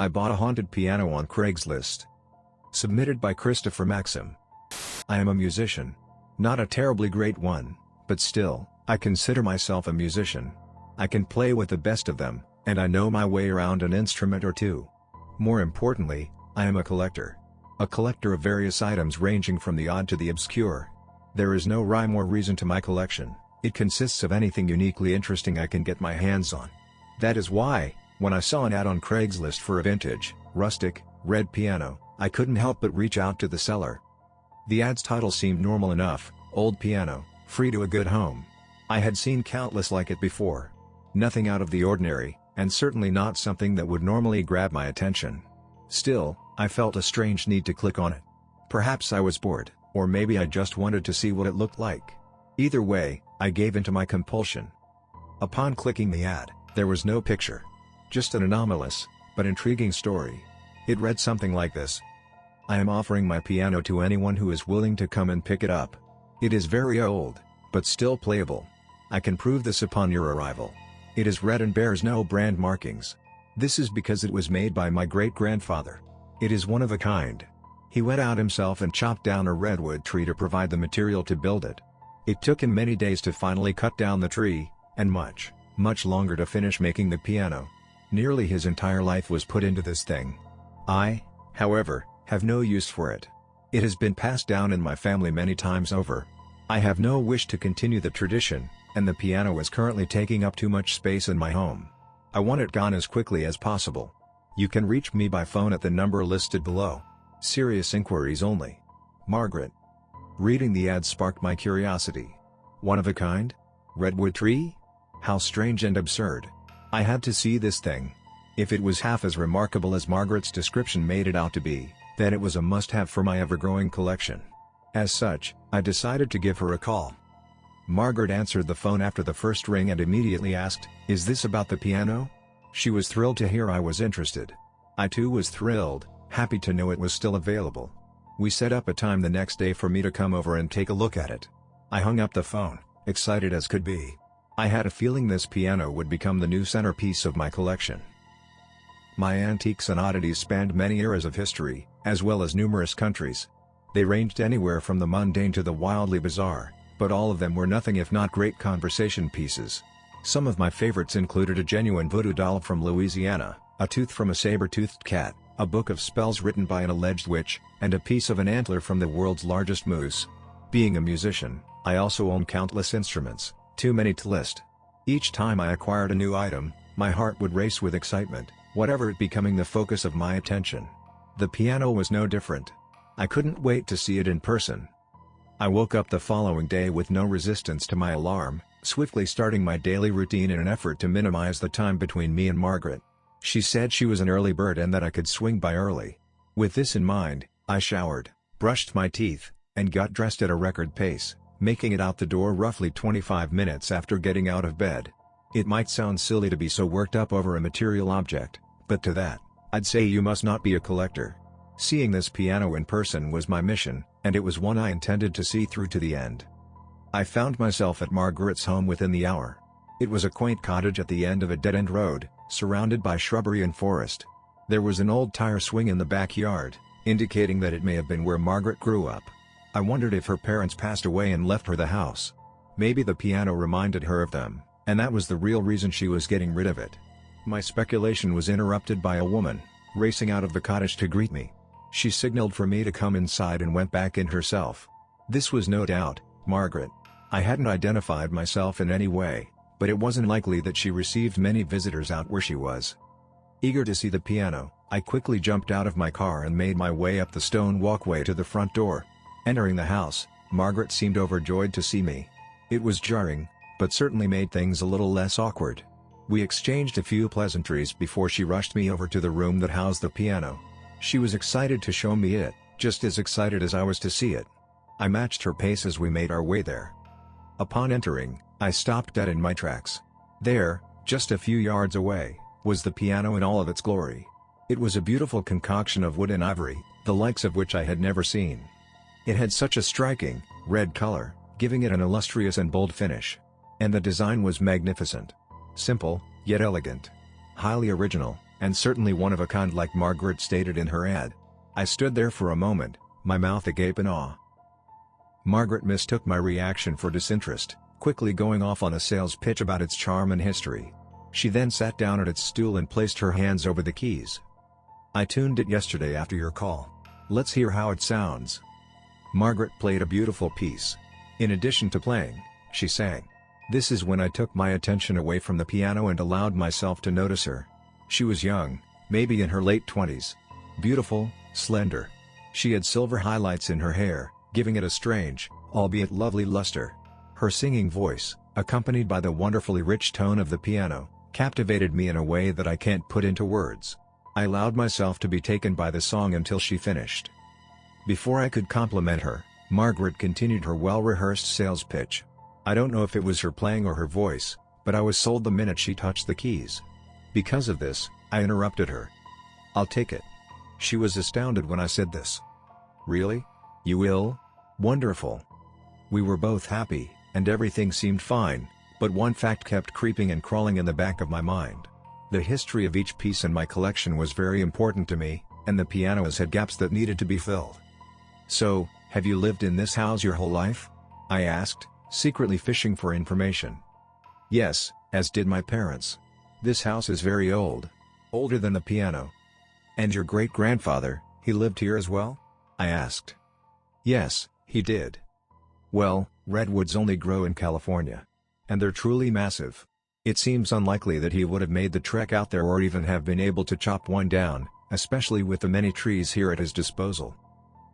I bought a haunted piano on Craigslist. Submitted by Christopher Maxim. I am a musician. Not a terribly great one, but still, I consider myself a musician. I can play with the best of them, and I know my way around an instrument or two. More importantly, I am a collector. A collector of various items ranging from the odd to the obscure. There is no rhyme or reason to my collection. It consists of anything uniquely interesting I can get my hands on. That is why, when I saw an ad on Craigslist for a vintage, rustic, red piano, I couldn't help but reach out to the seller. The ad's title seemed normal enough: old piano, free to a good home. I had seen countless like it before. Nothing out of the ordinary, and certainly not something that would normally grab my attention. Still, I felt a strange need to click on it. Perhaps I was bored, or maybe I just wanted to see what it looked like. Either way, I gave in to my compulsion. Upon clicking the ad, there was no picture. Just an anomalous, but intriguing story. It read something like this. I am offering my piano to anyone who is willing to come and pick it up. It is very old, but still playable. I can prove this upon your arrival. It is red and bears no brand markings. This is because it was made by my great-grandfather. It is one of a kind. He went out himself and chopped down a redwood tree to provide the material to build it. It took him many days to finally cut down the tree, and much, much longer to finish making the piano. Nearly his entire life was put into this thing. I, however, have no use for it. It has been passed down in my family many times over. I have no wish to continue the tradition, and the piano is currently taking up too much space in my home. I want it gone as quickly as possible. You can reach me by phone at the number listed below. Serious inquiries only. Margaret. Reading the ad sparked my curiosity. One of a kind? Redwood tree? How strange and absurd. I had to see this thing. If it was half as remarkable as Margaret's description made it out to be, then it was a must-have for my ever-growing collection. As such, I decided to give her a call. Margaret answered the phone after the first ring and immediately asked, "Is this about the piano?" She was thrilled to hear I was interested. I too was thrilled, happy to know it was still available. We set up a time the next day for me to come over and take a look at it. I hung up the phone, excited as could be. I had a feeling this piano would become the new centerpiece of my collection. My antiques and oddities spanned many eras of history, as well as numerous countries. They ranged anywhere from the mundane to the wildly bizarre, but all of them were nothing if not great conversation pieces. Some of my favorites included a genuine voodoo doll from Louisiana, a tooth from a saber-toothed cat, a book of spells written by an alleged witch, and a piece of an antler from the world's largest moose. Being a musician, I also own countless instruments, too many to list. Each time I acquired a new item, my heart would race with excitement, whatever it becoming the focus of my attention. The piano was no different. I couldn't wait to see it in person. I woke up the following day with no resistance to my alarm, swiftly starting my daily routine in an effort to minimize the time between me and Margaret. She said she was an early bird and that I could swing by early. With this in mind, I showered, brushed my teeth, and got dressed at a record pace, making it out the door roughly 25 minutes after getting out of bed. It might sound silly to be so worked up over a material object, but to that, I'd say you must not be a collector. Seeing this piano in person was my mission, and it was one I intended to see through to the end. I found myself at Margaret's home within the hour. It was a quaint cottage at the end of a dead-end road, surrounded by shrubbery and forest. There was an old tire swing in the backyard, indicating that it may have been where Margaret grew up. I wondered if her parents passed away and left her the house. Maybe the piano reminded her of them, and that was the real reason she was getting rid of it. My speculation was interrupted by a woman, racing out of the cottage to greet me. She signaled for me to come inside and went back in herself. This was no doubt Margaret. I hadn't identified myself in any way, but it wasn't likely that she received many visitors out where she was. Eager to see the piano, I quickly jumped out of my car and made my way up the stone walkway to the front door. Entering the house, Margaret seemed overjoyed to see me. It was jarring, but certainly made things a little less awkward. We exchanged a few pleasantries before she rushed me over to the room that housed the piano. She was excited to show me it, just as excited as I was to see it. I matched her pace as we made our way there. Upon entering, I stopped dead in my tracks. There, just a few yards away, was the piano in all of its glory. It was a beautiful concoction of wood and ivory, the likes of which I had never seen. It had such a striking, red color, giving it an illustrious and bold finish. And the design was magnificent. Simple, yet elegant. Highly original, and certainly one of a kind like Margaret stated in her ad. I stood there for a moment, my mouth agape in awe. Margaret mistook my reaction for disinterest, quickly going off on a sales pitch about its charm and history. She then sat down at its stool and placed her hands over the keys. "I tuned it yesterday after your call. Let's hear how it sounds." Margaret played a beautiful piece. In addition to playing, she sang. This is when I took my attention away from the piano and allowed myself to notice her. She was young, maybe in her late 20s. Beautiful, slender. She had silver highlights in her hair, giving it a strange, albeit lovely luster. Her singing voice, accompanied by the wonderfully rich tone of the piano, captivated me in a way that I can't put into words. I allowed myself to be taken by the song until she finished. Before I could compliment her, Margaret continued her well-rehearsed sales pitch. I don't know if it was her playing or her voice, but I was sold the minute she touched the keys. Because of this, I interrupted her. "I'll take it." She was astounded when I said this. "Really? You will? Wonderful." We were both happy, and everything seemed fine, but one fact kept creeping and crawling in the back of my mind. The history of each piece in my collection was very important to me, and the pianos had gaps that needed to be filled. "So, have you lived in this house your whole life?" I asked, secretly fishing for information. "Yes, as did my parents. This house is very old. Older than the piano." "And your great-grandfather, he lived here as well?" I asked. "Yes, he did." "Well, redwoods only grow in California. And they're truly massive. It seems unlikely that he would have made the trek out there or even have been able to chop one down, especially with the many trees here at his disposal."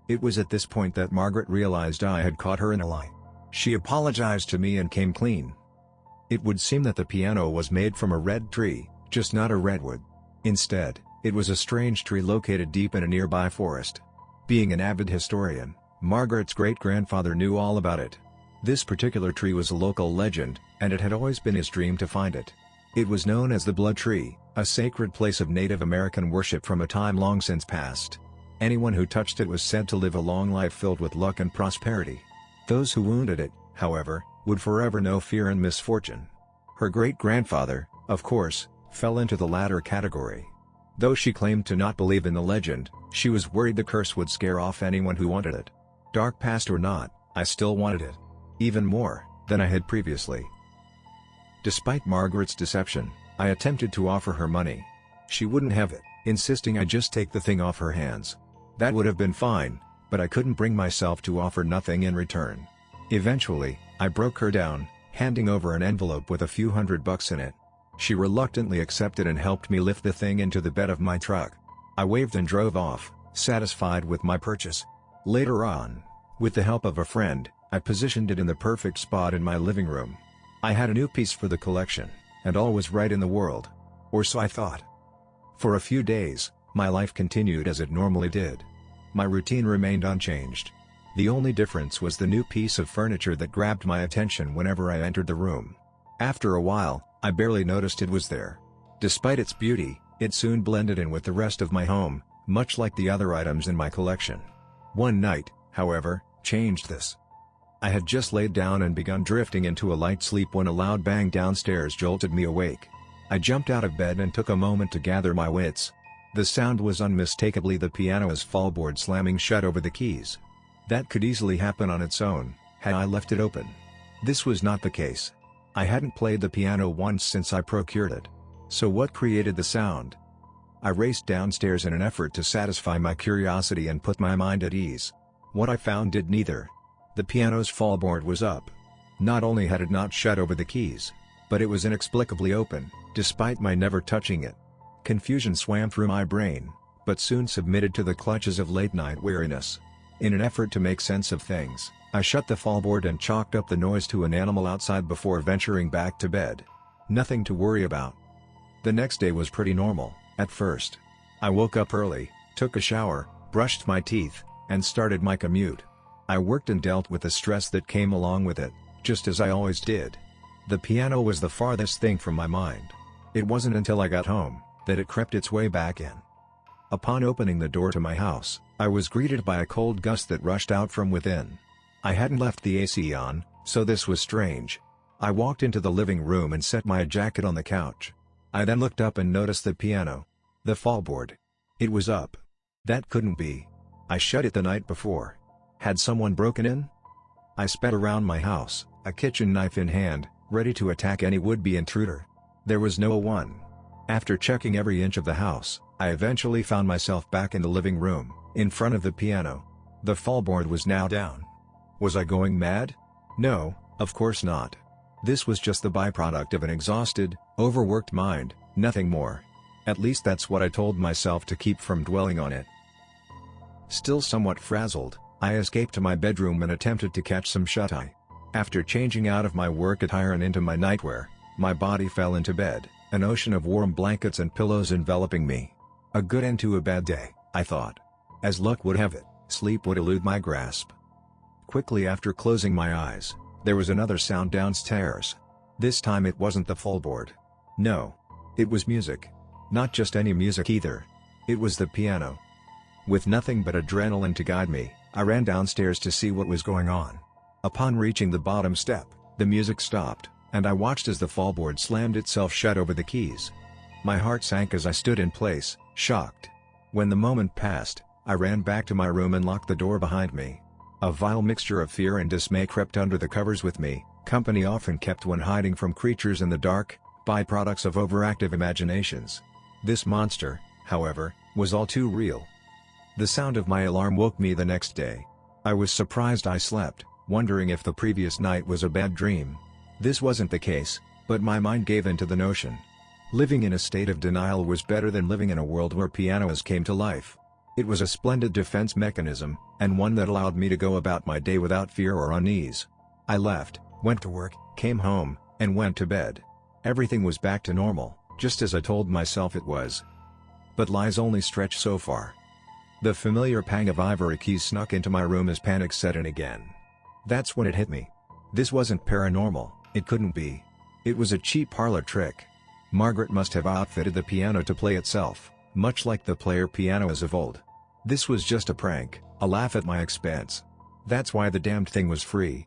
It was at this point that Margaret realized I had caught her in a lie. She apologized to me and came clean. It would seem that the piano was made from a red tree, just not a redwood. Instead, it was a strange tree located deep in a nearby forest. Being an avid historian, Margaret's great-grandfather knew all about it. This particular tree was a local legend, and it had always been his dream to find it. It was known as the Blood Tree, a sacred place of Native American worship from a time long since past. Anyone who touched it was said to live a long life filled with luck and prosperity. Those who wounded it, however, would forever know fear and misfortune. Her great-grandfather, of course, fell into the latter category. Though she claimed to not believe in the legend, she was worried the curse would scare off anyone who wanted it. Dark past or not, I still wanted it. Even more than I had previously. Despite Margaret's deception, I attempted to offer her money. She wouldn't have it, insisting I just take the thing off her hands. That would have been fine, but I couldn't bring myself to offer nothing in return. Eventually, I broke her down, handing over an envelope with a few $100 in it. She reluctantly accepted and helped me lift the thing into the bed of my truck. I waved and drove off, satisfied with my purchase. Later on, with the help of a friend, I positioned it in the perfect spot in my living room. I had a new piece for the collection, and all was right in the world. Or so I thought. For a few days, my life continued as it normally did. My routine remained unchanged. The only difference was the new piece of furniture that grabbed my attention whenever I entered the room. After a while, I barely noticed it was there. Despite its beauty, it soon blended in with the rest of my home, much like the other items in my collection. One night, however, changed this. I had just laid down and begun drifting into a light sleep when a loud bang downstairs jolted me awake. I jumped out of bed and took a moment to gather my wits. The sound was unmistakably the piano's fallboard slamming shut over the keys. That could easily happen on its own, had I left it open. This was not the case. I hadn't played the piano once since I procured it. So what created the sound? I raced downstairs in an effort to satisfy my curiosity and put my mind at ease. What I found did neither. The piano's fallboard was up. Not only had it not shut over the keys, but it was inexplicably open, despite my never touching it. Confusion swam through my brain, but soon submitted to the clutches of late-night weariness. In an effort to make sense of things, I shut the fallboard and chalked up the noise to an animal outside before venturing back to bed. Nothing to worry about. The next day was pretty normal, at first. I woke up early, took a shower, brushed my teeth, and started my commute. I worked and dealt with the stress that came along with it, just as I always did. The piano was the farthest thing from my mind. It wasn't until I got home that it crept its way back in. Upon opening the door to my house, I was greeted by a cold gust that rushed out from within. I hadn't left the AC on, so this was strange. I walked into the living room and set my jacket on the couch. I then looked up and noticed the piano. The fallboard. It was up. That couldn't be. I shut it the night before. Had someone broken in? I sped around my house, a kitchen knife in hand, ready to attack any would-be intruder. There was no one. After checking every inch of the house, I eventually found myself back in the living room, in front of the piano. The fallboard was now down. Was I going mad? No, of course not. This was just the byproduct of an exhausted, overworked mind, nothing more. At least that's what I told myself to keep from dwelling on it. Still somewhat frazzled, I escaped to my bedroom and attempted to catch some shut-eye. After changing out of my work attire and into my nightwear, my body fell into bed, an ocean of warm blankets and pillows enveloping me. A good end to a bad day, I thought. As luck would have it, sleep would elude my grasp. Quickly after closing my eyes, there was another sound downstairs. This time it wasn't the fallboard. No. It was music. Not just any music either. It was the piano. With nothing but adrenaline to guide me, I ran downstairs to see what was going on. Upon reaching the bottom step, the music stopped, and I watched as the fallboard slammed itself shut over the keys. My heart sank as I stood in place, shocked. When the moment passed, I ran back to my room and locked the door behind me. A vile mixture of fear and dismay crept under the covers with me, company often kept when hiding from creatures in the dark, byproducts of overactive imaginations. This monster, however, was all too real. The sound of my alarm woke me the next day. I was surprised I slept, wondering if the previous night was a bad dream. This wasn't the case, but my mind gave in to the notion. Living in a state of denial was better than living in a world where pianos came to life. It was a splendid defense mechanism, and one that allowed me to go about my day without fear or unease. I left, went to work, came home, and went to bed. Everything was back to normal, just as I told myself it was. But lies only stretch so far. The familiar pang of ivory keys snuck into my room as panic set in again. That's when it hit me. This wasn't paranormal, it couldn't be. It was a cheap parlor trick. Margaret must have outfitted the piano to play itself, much like the player pianos of old. This was just a prank, a laugh at my expense. That's why the damned thing was free.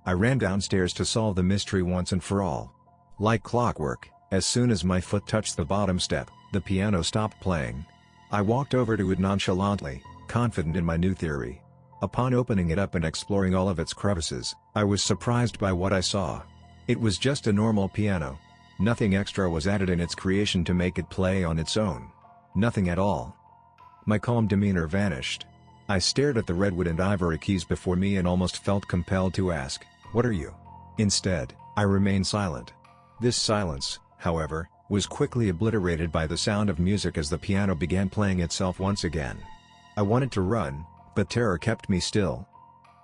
I ran downstairs to solve the mystery once and for all. Like clockwork, as soon as my foot touched the bottom step, the piano stopped playing. I walked over to it nonchalantly, confident in my new theory. Upon opening it up and exploring all of its crevices, I was surprised by what I saw. It was just a normal piano. Nothing extra was added in its creation to make it play on its own. Nothing at all. My calm demeanor vanished. I stared at the redwood and ivory keys before me and almost felt compelled to ask, "What are you?" Instead, I remained silent. This silence, however, was quickly obliterated by the sound of music as the piano began playing itself once again. I wanted to run, but terror kept me still.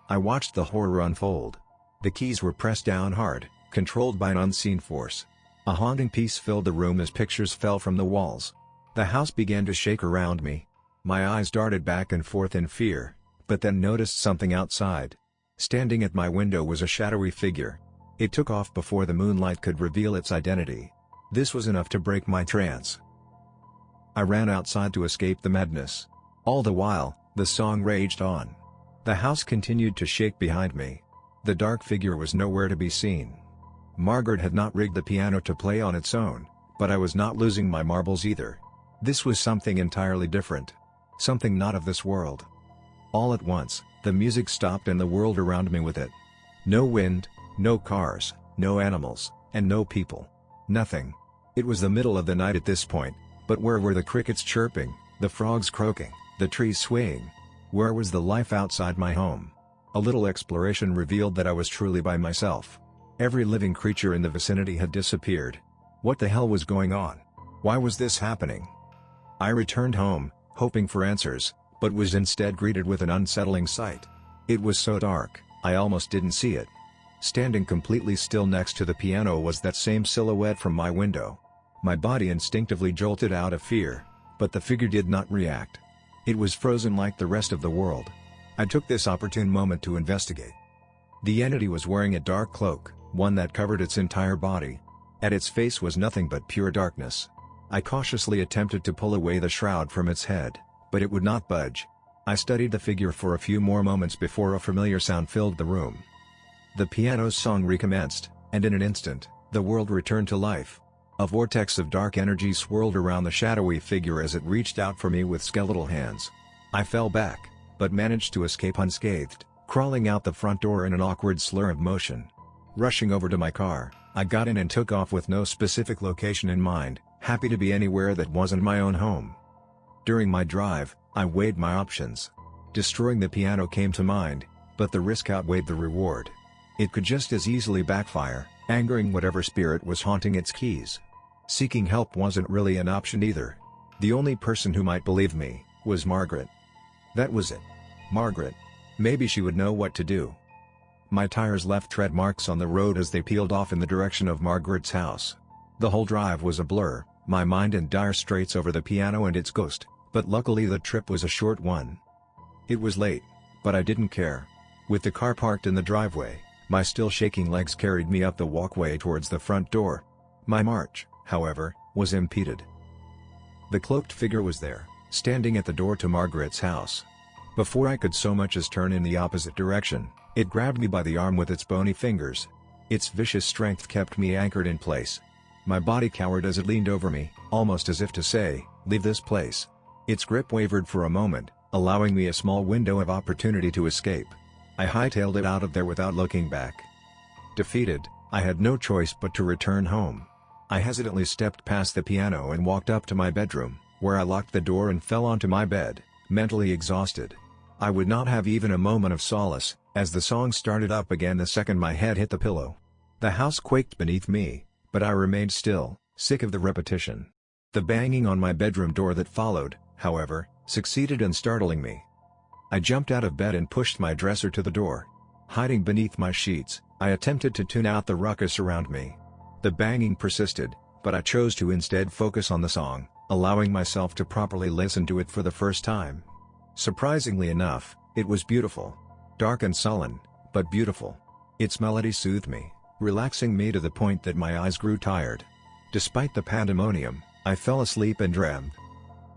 I watched the horror unfold. The keys were pressed down hard, controlled by an unseen force. A haunting peace filled the room as pictures fell from the walls. The house began to shake around me. My eyes darted back and forth in fear, but then noticed something outside. Standing at my window was a shadowy figure. It took off before the moonlight could reveal its identity. This was enough to break my trance. I ran outside to escape the madness. All the while, the song raged on. The house continued to shake behind me. The dark figure was nowhere to be seen. Margaret had not rigged the piano to play on its own, but I was not losing my marbles either. This was something entirely different. Something not of this world. All at once, the music stopped and the world around me with it. No wind, no cars, no animals, and no people. Nothing. It was the middle of the night at this point, but where were the crickets chirping, the frogs croaking, the trees swaying? Where was the life outside my home? A little exploration revealed that I was truly by myself. Every living creature in the vicinity had disappeared. What the hell was going on? Why was this happening? I returned home, hoping for answers, but was instead greeted with an unsettling sight. It was so dark, I almost didn't see it. Standing completely still next to the piano was that same silhouette from my window. My body instinctively jolted out of fear, but the figure did not react. It was frozen like the rest of the world. I took this opportune moment to investigate. The entity was wearing a dark cloak, one that covered its entire body. At its face was nothing but pure darkness. I cautiously attempted to pull away the shroud from its head, but it would not budge. I studied the figure for a few more moments before a familiar sound filled the room. The piano's song recommenced, and in an instant, the world returned to life. A vortex of dark energy swirled around the shadowy figure as it reached out for me with skeletal hands. I fell back, but managed to escape unscathed, crawling out the front door in an awkward slur of motion. Rushing over to my car, I got in and took off with no specific location in mind, happy to be anywhere that wasn't my own home. During my drive, I weighed my options. Destroying the piano came to mind, but the risk outweighed the reward. It could just as easily backfire, angering whatever spirit was haunting its keys. Seeking help wasn't really an option either. The only person who might believe me was Margaret. That was it. Margaret. Maybe she would know what to do. My tires left tread marks on the road as they peeled off in the direction of Margaret's house. The whole drive was a blur, my mind in dire straits over the piano and its ghost, but luckily the trip was a short one. It was late, but I didn't care. With the car parked in the driveway, my still shaking legs carried me up the walkway towards the front door. My march, however, was impeded. The cloaked figure was there, standing at the door to Margaret's house. Before I could so much as turn in the opposite direction, it grabbed me by the arm with its bony fingers. Its vicious strength kept me anchored in place. My body cowered as it leaned over me, almost as if to say, "Leave this place." Its grip wavered for a moment, allowing me a small window of opportunity to escape. I hightailed it out of there without looking back. Defeated, I had no choice but to return home. I hesitantly stepped past the piano and walked up to my bedroom, where I locked the door and fell onto my bed, mentally exhausted. I would not have even a moment of solace, as the song started up again the second my head hit the pillow. The house quaked beneath me, but I remained still, sick of the repetition. The banging on my bedroom door that followed, however, succeeded in startling me. I jumped out of bed and pushed my dresser to the door. Hiding beneath my sheets, I attempted to tune out the ruckus around me. The banging persisted, but I chose to instead focus on the song, allowing myself to properly listen to it for the first time. Surprisingly enough, it was beautiful. Dark and sullen, but beautiful. Its melody soothed me, relaxing me to the point that my eyes grew tired. Despite the pandemonium, I fell asleep and dreamed.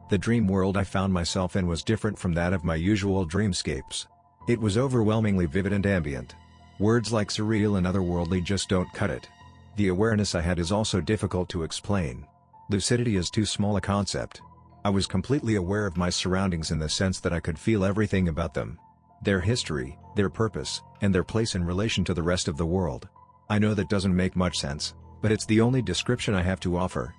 The dream world I found myself in was different from that of my usual dreamscapes. It was overwhelmingly vivid and ambient. Words like surreal and otherworldly just don't cut it. The awareness I had is also difficult to explain. Lucidity is too small a concept. I was completely aware of my surroundings in the sense that I could feel everything about them. Their history, their purpose, and their place in relation to the rest of the world. I know that doesn't make much sense, but it's the only description I have to offer.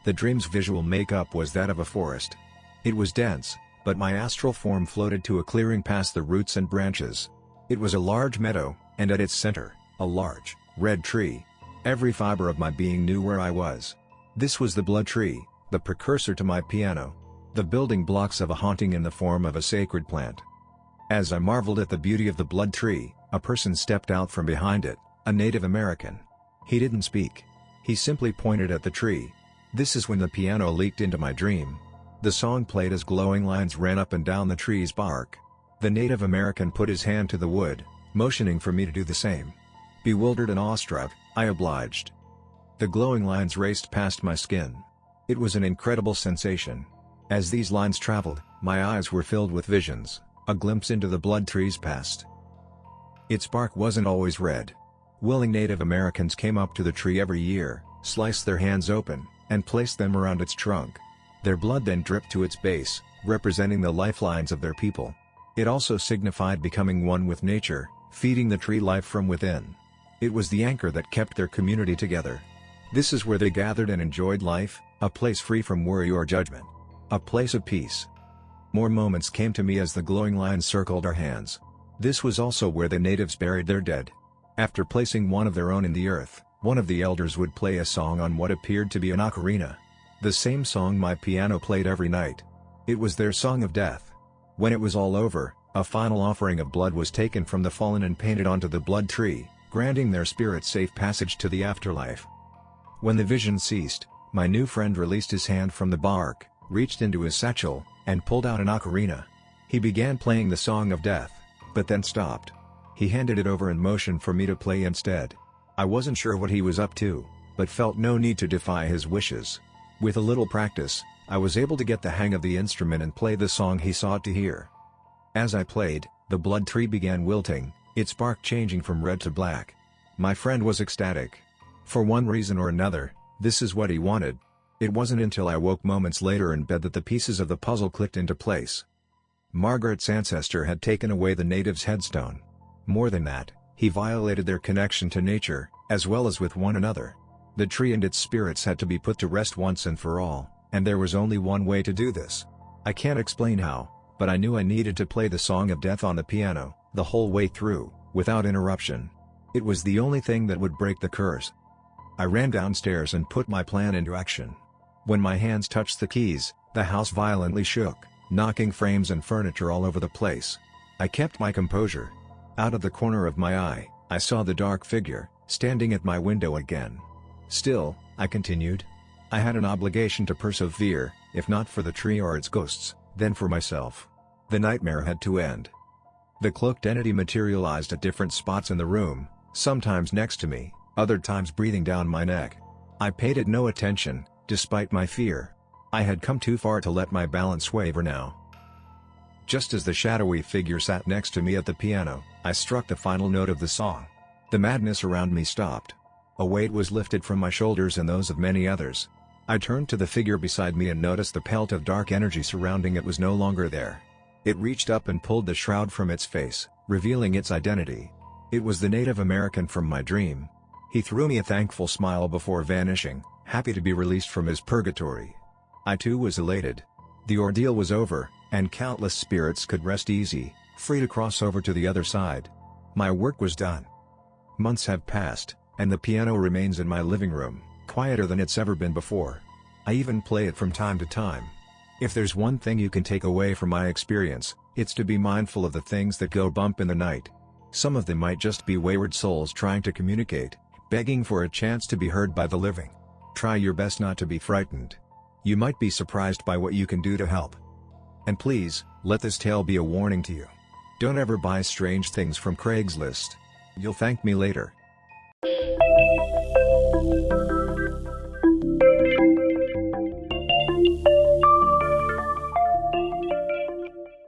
The dream's visual makeup was that of a forest. It was dense, but my astral form floated to a clearing past the roots and branches. It was a large meadow, and at its center, a large, red tree. Every fiber of my being knew where I was. This was the blood tree, the precursor to my piano. The building blocks of a haunting in the form of a sacred plant. As I marveled at the beauty of the blood tree, a person stepped out from behind it, a Native American. He didn't speak. He simply pointed at the tree. This is when the piano leaked into my dream. The song played as glowing lines ran up and down the tree's bark. The Native American put his hand to the wood, motioning for me to do the same. Bewildered and awestruck, I obliged. The glowing lines raced past my skin. It was an incredible sensation. As these lines traveled, my eyes were filled with visions, a glimpse into the blood tree's past. Its bark wasn't always red. Willing Native Americans came up to the tree every year, sliced their hands open, and placed them around its trunk. Their blood then dripped to its base, representing the lifelines of their people. It also signified becoming one with nature, feeding the tree life from within. It was the anchor that kept their community together. This is where they gathered and enjoyed life, a place free from worry or judgment. A place of peace. More moments came to me as the glowing lines circled our hands. This was also where the natives buried their dead. After placing one of their own in the earth, one of the elders would play a song on what appeared to be an ocarina. The same song my piano played every night. It was their song of death. When it was all over, a final offering of blood was taken from the fallen and painted onto the blood tree, granting their spirit safe passage to the afterlife. When the vision ceased, my new friend released his hand from the bark, reached into his satchel, and pulled out an ocarina. He began playing the song of death, but then stopped. He handed it over in motion for me to play instead. I wasn't sure what he was up to, but felt no need to defy his wishes. With a little practice, I was able to get the hang of the instrument and play the song he sought to hear. As I played, the blood tree began wilting, its bark changing from red to black. My friend was ecstatic. For one reason or another, This is what he wanted. It wasn't until I woke moments later in bed that the pieces of the puzzle clicked into place. Margaret's ancestor had taken away the native's headstone. More than that, he violated their connection to nature, as well as with one another. The tree and its spirits had to be put to rest once and for all, and there was only one way to do this. I can't explain how, but I knew I needed to play the Song of Death on the piano, the whole way through, without interruption. It was the only thing that would break the curse. I ran downstairs and put my plan into action. When my hands touched the keys, the house violently shook, knocking frames and furniture all over the place. I kept my composure. Out of the corner of my eye, I saw the dark figure, standing at my window again. Still, I continued. I had an obligation to persevere, if not for the tree or its ghosts, then for myself. The nightmare had to end. The cloaked entity materialized at different spots in the room, sometimes next to me, other times breathing down my neck. I paid it no attention, despite my fear. I had come too far to let my balance waver now. Just as the shadowy figure sat next to me at the piano, I struck the final note of the song. The madness around me stopped. A weight was lifted from my shoulders and those of many others. I turned to the figure beside me and noticed the pelt of dark energy surrounding it was no longer there. It reached up and pulled the shroud from its face, revealing its identity. It was the Native American from my dream. He threw me a thankful smile before vanishing, happy to be released from his purgatory. I too was elated. The ordeal was over, and countless spirits could rest easy, free to cross over to the other side. My work was done. Months have passed, and the piano remains in my living room, quieter than it's ever been before. I even play it from time to time. If there's one thing you can take away from my experience, it's to be mindful of the things that go bump in the night. Some of them might just be wayward souls trying to communicate, begging for a chance to be heard by the living. Try your best not to be frightened. You might be surprised by what you can do to help. And please, let this tale be a warning to you. Don't ever buy strange things from Craigslist. You'll thank me later.